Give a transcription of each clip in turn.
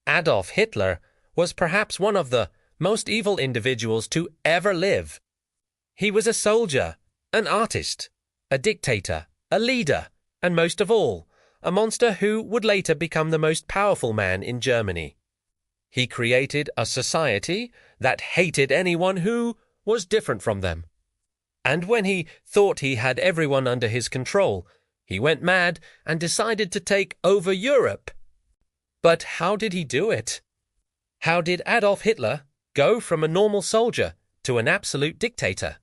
Adolf Hitler was perhaps one of the most evil individuals to ever live. He was a soldier, an artist, a dictator, a leader, and most of all, a monster who would later become the most powerful man in Germany. He created a society that hated anyone who was different from them. And when he thought he had everyone under his control, he went mad and decided to take over Europe. But how did he do it? How did Adolf Hitler go from a normal soldier to an absolute dictator?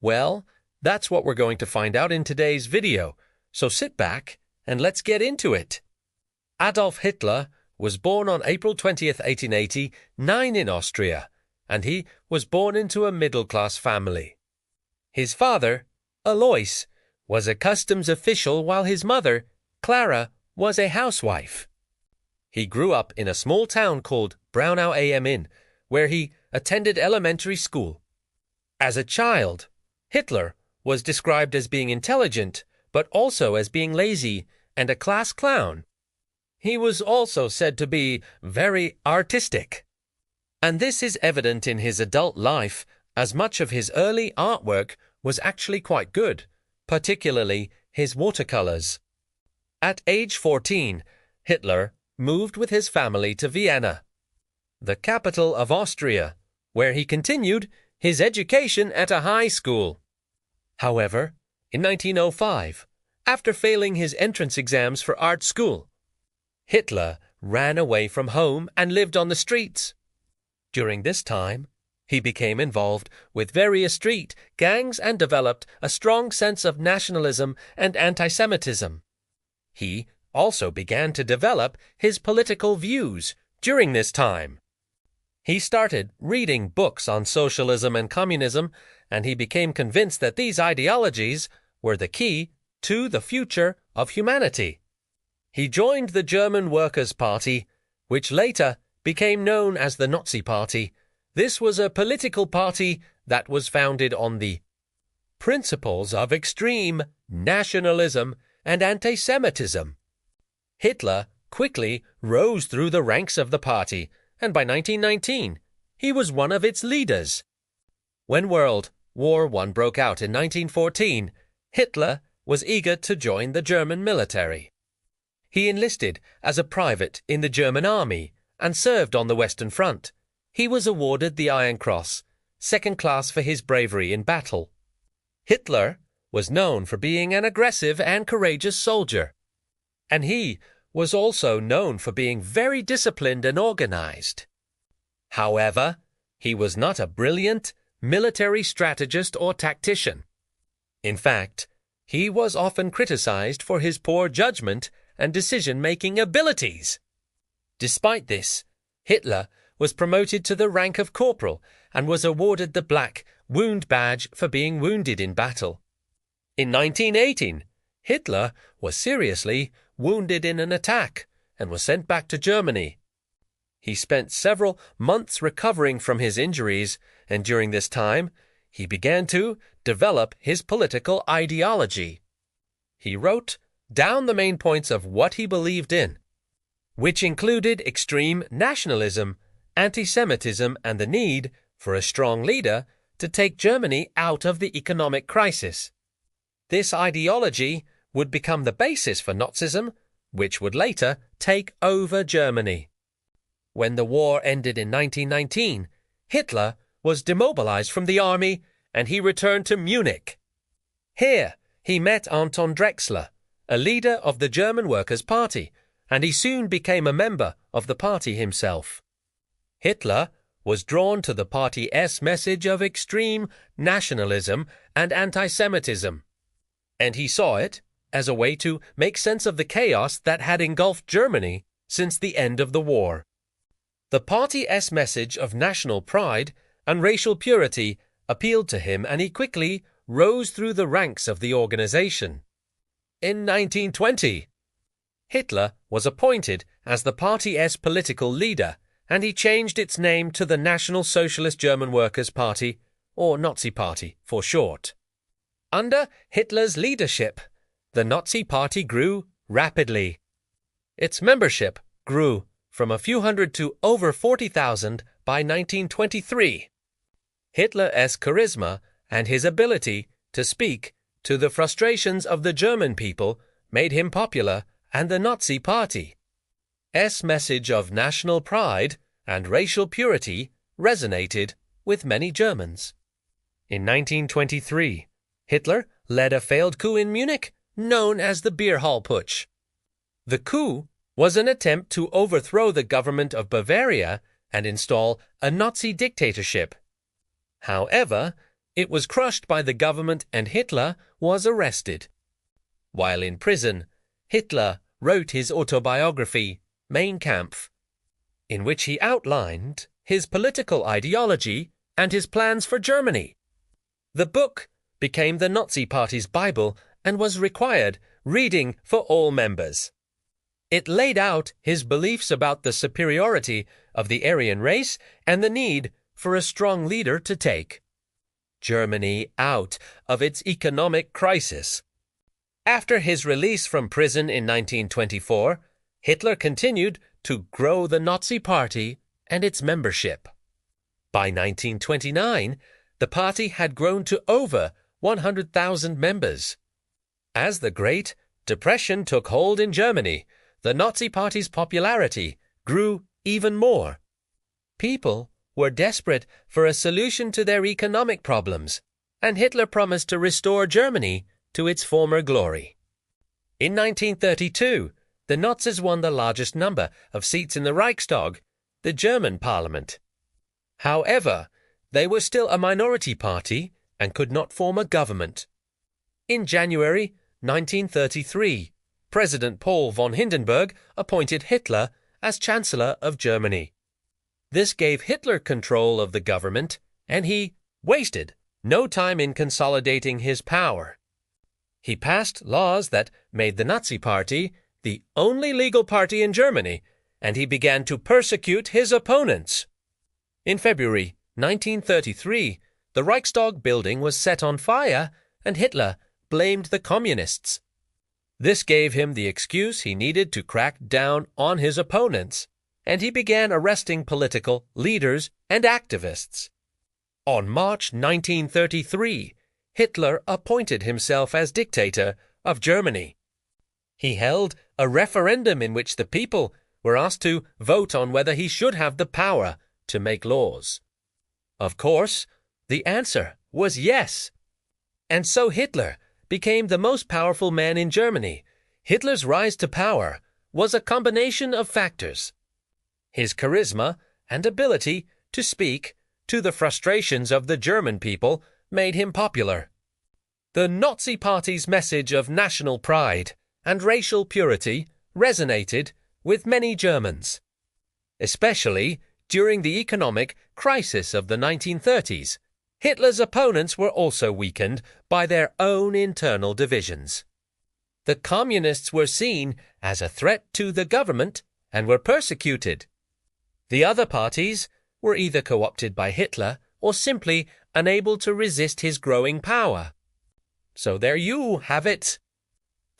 Well, that's what we're going to find out in today's video, so sit back and let's get into it. Adolf Hitler was born on April 20th, 1880, in Austria, and he was born into a middle-class family. His father, Alois, was a customs official while his mother, Clara, was a housewife. He grew up in a small town called Braunau am Inn, where he attended elementary school. As a child, Hitler was described as being intelligent, but also as being lazy and a class clown. He was also said to be very artistic. And this is evident in his adult life, as much of his early artwork was actually quite good, particularly his watercolors. At age 14, Hitler moved with his family to Vienna, the capital of Austria, where he continued his education at a high school. However, in 1905, after failing his entrance exams for art school, Hitler ran away from home and lived on the streets. During this time, he became involved with various street gangs and developed a strong sense of nationalism and anti-Semitism. He also began to develop his political views during this time. He started reading books on socialism and communism, and he became convinced that these ideologies were the key to the future of humanity. He joined the German Workers' Party, which later became known as the Nazi Party. This was a political party that was founded on the principles of extreme nationalism and anti-Semitism. Hitler quickly rose through the ranks of the party, and by 1919, he was one of its leaders. When World War I broke out in 1914, Hitler was eager to join the German military. He enlisted as a private in the German army and served on the Western Front. He was awarded the Iron Cross, second class for his bravery in battle. Hitler was known for being an aggressive and courageous soldier, and he was also known for being very disciplined and organized. However, he was not a brilliant military strategist or tactician. In fact, he was often criticized for his poor judgment and decision-making abilities. Despite this, Hitler was promoted to the rank of corporal and was awarded the Black Wound Badge for being wounded in battle. In 1918, Hitler was seriously wounded in an attack and was sent back to Germany. He spent several months recovering from his injuries, and during this time, he began to develop his political ideology. He wrote down the main points of what he believed in, which included extreme nationalism, anti-Semitism, and the need for a strong leader to take Germany out of the economic crisis. This ideology would become the basis for Nazism, which would later take over Germany. When the war ended in 1919, Hitler was demobilized from the army and he returned to Munich. Here, he met Anton Drexler, a leader of the German Workers' Party, and he soon became a member of the party himself. Hitler was drawn to the party's message of extreme nationalism and anti-Semitism, and he saw it as a way to make sense of the chaos that had engulfed Germany since the end of the war. The party's message of national pride and racial purity appealed to him, and he quickly rose through the ranks of the organization. In 1920, Hitler was appointed as the party's political leader, and he changed its name to the National Socialist German Workers' Party, or Nazi Party for short. Under Hitler's leadership, the Nazi Party grew rapidly. Its membership grew from a few hundred to over 40,000 by 1923. Hitler's charisma and his ability to speak to the frustrations of the German people made him popular, and the Nazi Party's message of national pride and racial purity resonated with many Germans. In 1923, Hitler led a failed coup in Munich known as the Beer Hall Putsch. The coup was an attempt to overthrow the government of Bavaria and install a Nazi dictatorship. However, it was crushed by the government and Hitler was arrested. While in prison, Hitler wrote his autobiography, Mein Kampf, in which he outlined his political ideology and his plans for Germany. The book became the Nazi Party's Bible and was required reading for all members. It laid out his beliefs about the superiority of the Aryan race and the need for a strong leader to take Germany out of its economic crisis. After his release from prison in 1924, Hitler continued to grow the Nazi Party and its membership. By 1929, the party had grown to over 100,000 members. As the Great Depression took hold in Germany, the Nazi Party's popularity grew even more. People were desperate for a solution to their economic problems, and Hitler promised to restore Germany to its former glory. In 1932, the Nazis won the largest number of seats in the Reichstag, the German parliament. However, they were still a minority party and could not form a government. In January 1933, President Paul von Hindenburg appointed Hitler as Chancellor of Germany. This gave Hitler control of the government, and he wasted no time in consolidating his power. He passed laws that made the Nazi Party the only legal party in Germany, and he began to persecute his opponents. In February 1933, the Reichstag building was set on fire, and Hitler blamed the communists. This gave him the excuse he needed to crack down on his opponents, and he began arresting political leaders and activists. On March 1933, Hitler appointed himself as dictator of Germany. He held a referendum in which the people were asked to vote on whether he should have the power to make laws. Of course, the answer was yes. And so Hitler became the most powerful man in Germany. Hitler's rise to power was a combination of factors. His charisma and ability to speak to the frustrations of the German people made him popular. The Nazi Party's message of national pride and racial purity resonated with many Germans, especially during the economic crisis of the 1930s. Hitler's opponents were also weakened by their own internal divisions. The communists were seen as a threat to the government and were persecuted. The other parties were either co-opted by Hitler or simply unable to resist his growing power. So there you have it.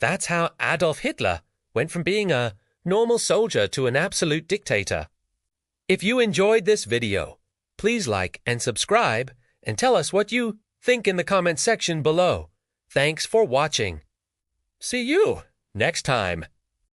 That's how Adolf Hitler went from being a normal soldier to an absolute dictator. If you enjoyed this video, please like and subscribe and tell us what you think in the comment section below. Thanks for watching. See you next time.